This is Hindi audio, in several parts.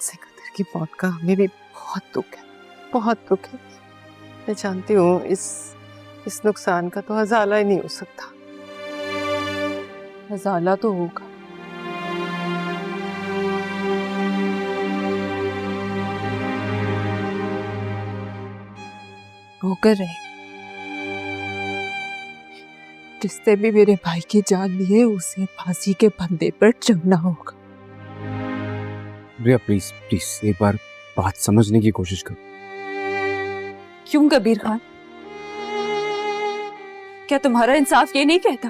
सिकंदर की मौत का हमें भी बहुत दुख है, बहुत दुख है। मैं जानती हूँ इस नुकसान का तो हज़ाला ही नहीं हो सकता। हज़ाला तो होगा। होकर रहे। जिससे भी मेरे भाई की जान लिए उसे फांसी के फंदे पर चढ़ना होगा। रिया प्लीज प्लीज एक बार बात समझने की कोशिश करो। क्यों कबीर खान, क्या तुम्हारा इंसाफ ये नहीं कहता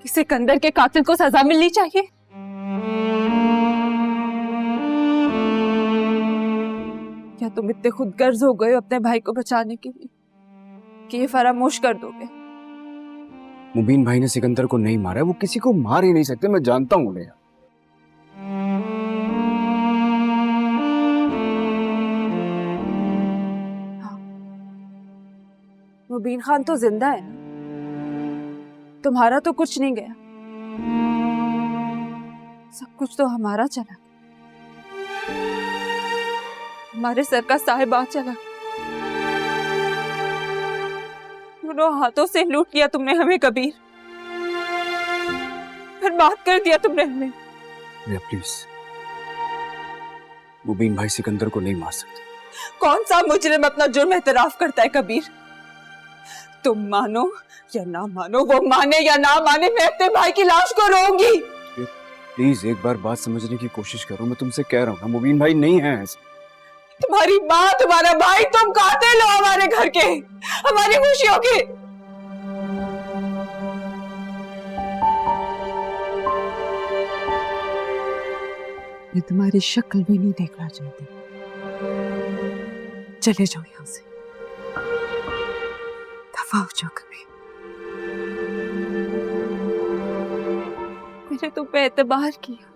कि सिकंदर के कातिल को सजा मिलनी चाहिए? क्या तुम इतने खुदगर्ज हो गए हो अपने भाई को बचाने के लिए कि ये फरामोश कर दोगे? मुबीन भाई ने सिकंदर को नहीं मारा, वो किसी को मार ही नहीं सकते, मैं जानता हूँ उन्हें। हाँ, मुबीन खान तो जिंदा है ना, तुम्हारा तो कुछ नहीं गया, सब कुछ तो हमारा चला, हमारे सर का साहिबा चला, दोनों हाथों से लूट लिया तुमने हमें कबीर, बर्बाद कर दिया तुमने हमें। प्लीज, मुबीन भाई सिकंदर को नहीं मार सकते। कौन सा मुजरिम अपना जुर्म एतराफ करता है कबीर? तुम मानो या ना मानो, वो माने या ना माने, मैं अपने भाई की लाश को रोऊंगी। प्लीज एक बार बात समझने की कोशिश करो, मैं तुमसे कह रहा हूँ ना, मुबीन भाई नहीं है ऐसे। तुम्हारी माँ, तुम्हारा भाई, तुम कातिल हो हमारे घर के, हमारी खुशियों के। मैं तुम्हारी शक्ल भी नहीं देखना चाहती, चले जाओ यहाँ से, दफा हो जाओ कभी। मैंने तुम पे एतबार किया,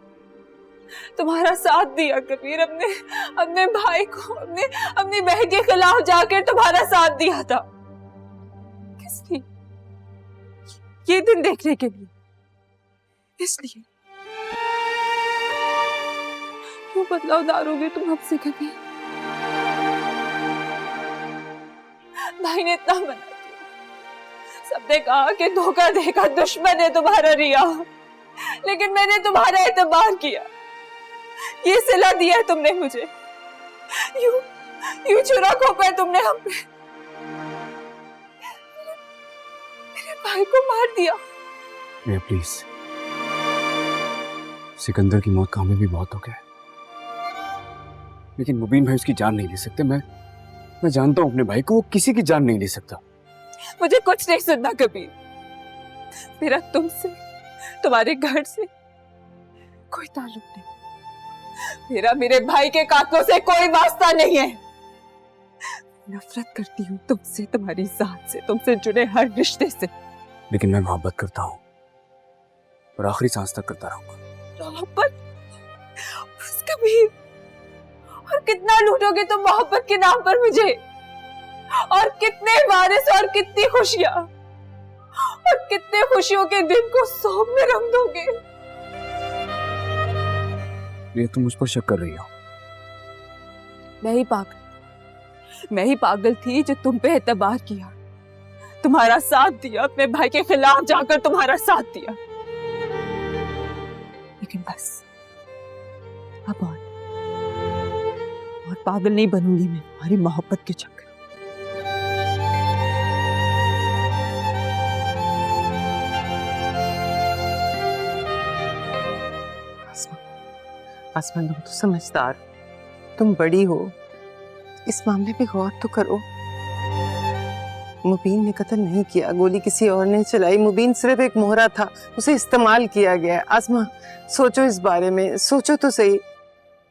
तुम्हारा साथ दिया कबीर, अपने भाई को, अपनी बहन के खिलाफ जाकर तुम्हारा साथ दिया था। किस लिए? ये दिन देखने के लिए, इसलिए। क्यों बदलाव उतारोगे तुम हमसे कभी? भाई ने इतना मना किया, सबने कहा कि धोखा देगा, दुश्मन है तुम्हारा रिया, लेकिन मैंने तुम्हारा एतबार किया, ये सिला दिया है तुमने मुझे, यूं चुरा खोपा है तुमने हम पे, मेरे भाई को मार दिया। प्लीज, सिकंदर की मौत का हमें भी बहुत दुख है, लेकिन मुबीन भाई उसकी जान नहीं ले सकते। मैं जानता हूं अपने भाई को, वो किसी की जान नहीं ले सकता। मुझे कुछ नहीं सुनना कबीर, मेरा तुमसे, तुम्हारे घर से कोई ताल्लुक नहीं, मेरा मेरे भाई के कातलों से कोई वास्ता नहीं है। नफरत करती हूँ तुमसे, तुम्हारी जात से, तुमसे जुड़े हर रिश्ते से। लेकिन मैं मोहब्बत करता हूँ और आखिरी सांस तक करता रहूंगा। मोहब्बत? बस कबीर, और कितना लूटोगे तुम मोहब्बत के नाम पर मुझे? और कितने वारिस और कितनी खुशियां और कितने खुशियों के दिन को सोम में रंग दोगे? ये तुम मुझ पर शक कर रही हो? मैं ही पागल थी जो तुम पे एतबार किया, तुम्हारा साथ दिया, अपने भाई के खिलाफ जाकर तुम्हारा साथ दिया। लेकिन बस अब और पागल नहीं बनूंगी मैं तुम्हारी मोहब्बत के चक्कर। आसमान, तुम तो समझदार हो, तुम बड़ी हो, इस मामले पे गौर तो करो। मुबीन ने कत्ल नहीं किया, गोली किसी और ने चलाई, मुबीन सिर्फ एक मोहरा था, उसे इस्तेमाल किया गया। आसमा, सोचो इस बारे में, सोचो तो सही।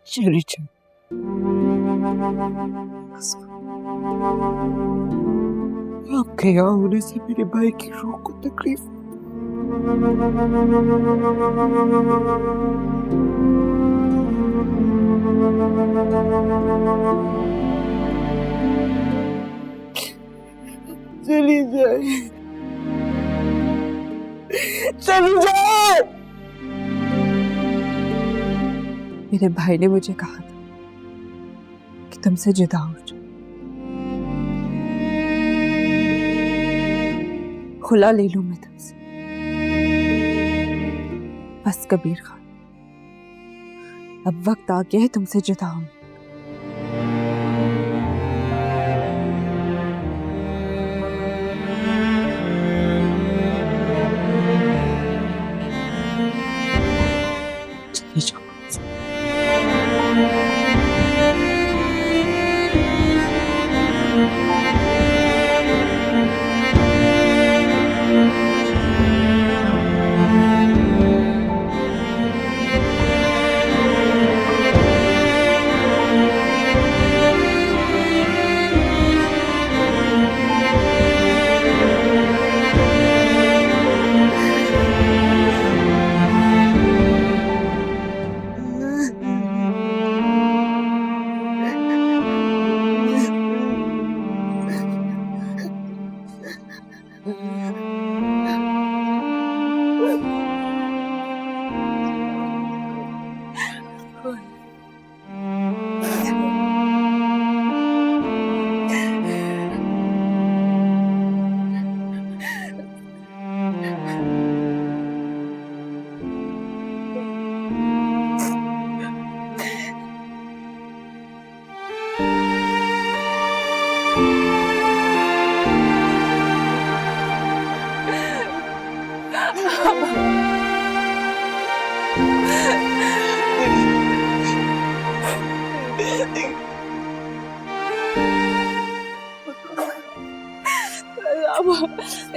चली चल। आपके यहाँ होने से मेरे भाई की रूह को तकलीफ। चली जाए, चली जाए। मेरे भाई ने मुझे कहा था तुमसे जुदा हो जाऊं, खुला ले लूं मैं तुमसे। बस कबीर खान, अब वक्त आ गया है तुमसे जुदा होने। चले जाओ।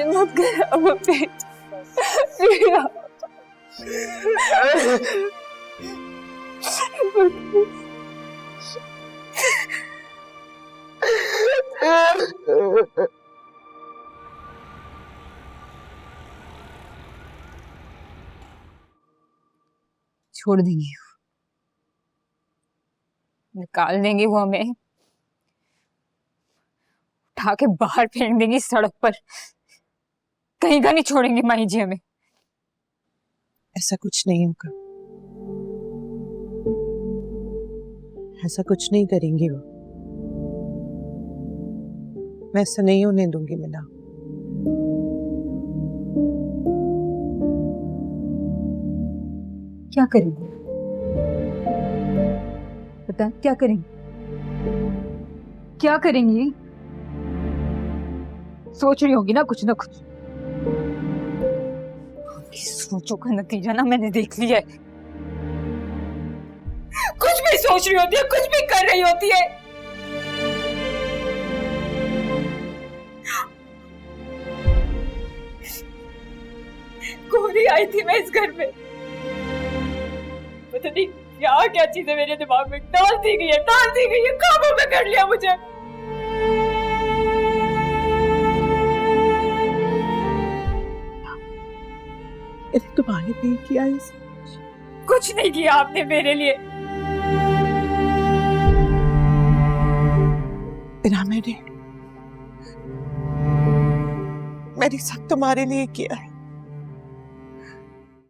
मत कर अब छोड़ देंगे, निकाल देंगे वो हमें, उठा के बाहर फेंक देंगी सड़क पर, कहीं का नहीं छोड़ेंगे माही जी हमें। ऐसा कुछ नहीं होगा, ऐसा कुछ नहीं करेंगी वो। मैं ऐसा नहीं होने दूंगी मीना। क्या करेंगे बता, क्या करेंगे, क्या करेंगी? सोच रही होगी ना कुछ। सोचो का नतीजा ना मैंने देख लिया है। कुछ भी सोच रही होती है, कुछ भी कर रही होती है। गोरी आई थी मैं इस घर में, पता नहीं क्या चीजें मेरे दिमाग में डाल दी गई है, काबू में कर लिया मुझे। तुम्हारे लिए किया है, कुछ नहीं किया आपने मेरे लिए। मैंने सब तुम्हारे लिए किया है।